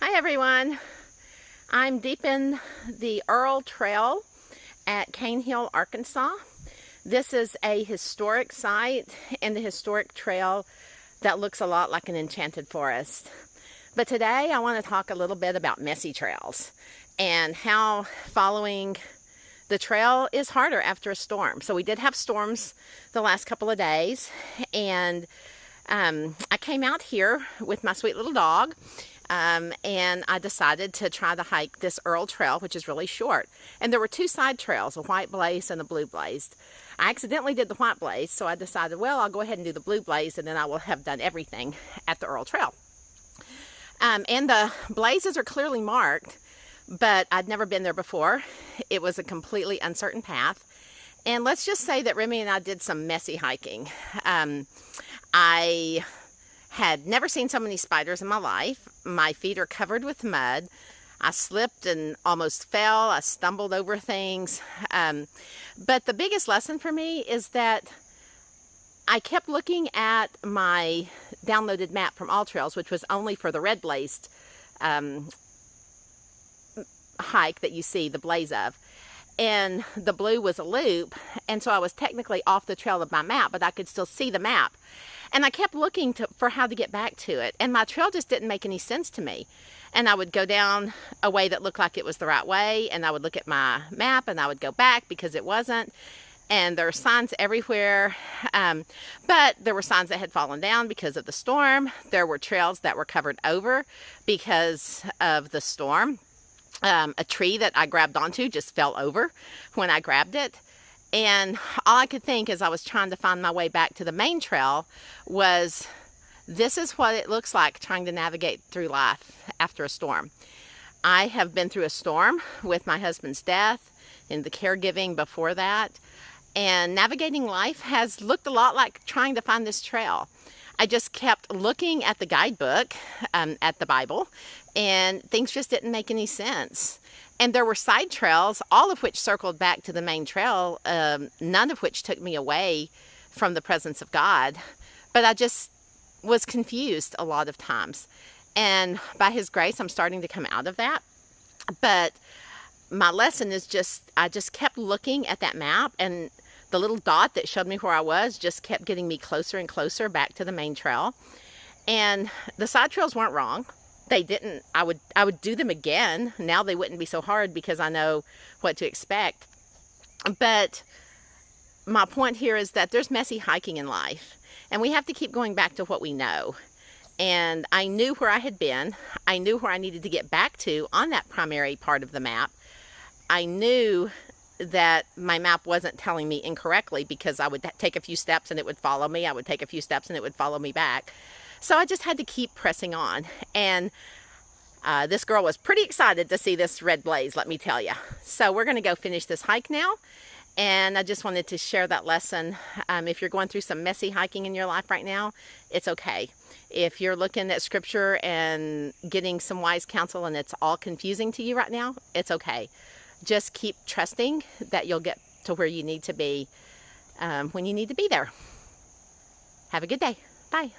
Hi everyone, I'm deep in the Earl Trail at Cane Hill, Arkansas. This is a historic site and the historic trail that looks a lot like an enchanted forest. But today I want to talk a little bit about messy trails and how following the trail is harder after a storm. So we did have storms the last couple of days, and I came out here with my sweet little dog. And I decided to try to hike this Earl Trail, which is really short. And there were two side trails, a white blaze and a blue blaze. I accidentally did the white blaze, so I decided, well, I'll go ahead and do the blue blaze, and then I will have done everything at the Earl Trail. And the blazes are clearly marked, but I'd never been there before. It was a completely uncertain path. And let's just say that Remy and I did some messy hiking. I had never seen so many spiders in my life. My feet are covered with mud. I slipped and almost fell. I stumbled over things. But the biggest lesson for me is that I kept looking at my downloaded map from AllTrails, which was only for the red blazed hike that you see the blaze of. And the blue was a loop, and so I was technically off the trail of my map, but I could still see the map. And I kept looking for how to get back to it, and my trail just didn't make any sense to me. And I would go down a way that looked like it was the right way, and I would look at my map, and I would go back because it wasn't. And there were signs everywhere, but there were signs that had fallen down because of the storm. There were trails that were covered over because of the storm. A tree that I grabbed onto just fell over when I grabbed it. And all I could think as I was trying to find my way back to the main trail was, this is what it looks like trying to navigate through life after a storm. I have been through a storm with my husband's death and the caregiving before that. And navigating life has looked a lot like trying to find this trail. I just kept looking at the guidebook, at the Bible, and things just didn't make any sense. And there were side trails, all of which circled back to the main trail, none of which took me away from the presence of God. But I just was confused a lot of times. And by His grace, I'm starting to come out of that. But my lesson is I just kept looking at that map, and the little dot that showed me where I was just kept getting me closer and closer back to the main trail. And the side trails weren't wrong. They didn't, I would do them again. Now they wouldn't be so hard because I know what to expect. But my point here is that there's messy hiking in life, and we have to keep going back to what we know. And I knew where I had been. I knew where I needed to get back to on that primary part of the map. I knew that my map wasn't telling me incorrectly because I would take a few steps and it would follow me. I would take a few steps and it would follow me back. So I just had to keep pressing on. And this girl was pretty excited to see this red blaze, let me tell you. So we're going to go finish this hike now. And I just wanted to share that lesson. If you're going through some messy hiking in your life right now, it's okay. If you're looking at scripture and getting some wise counsel and it's all confusing to you right now, it's okay. Just keep trusting that you'll get to where you need to be when you need to be there. Have a good day. Bye.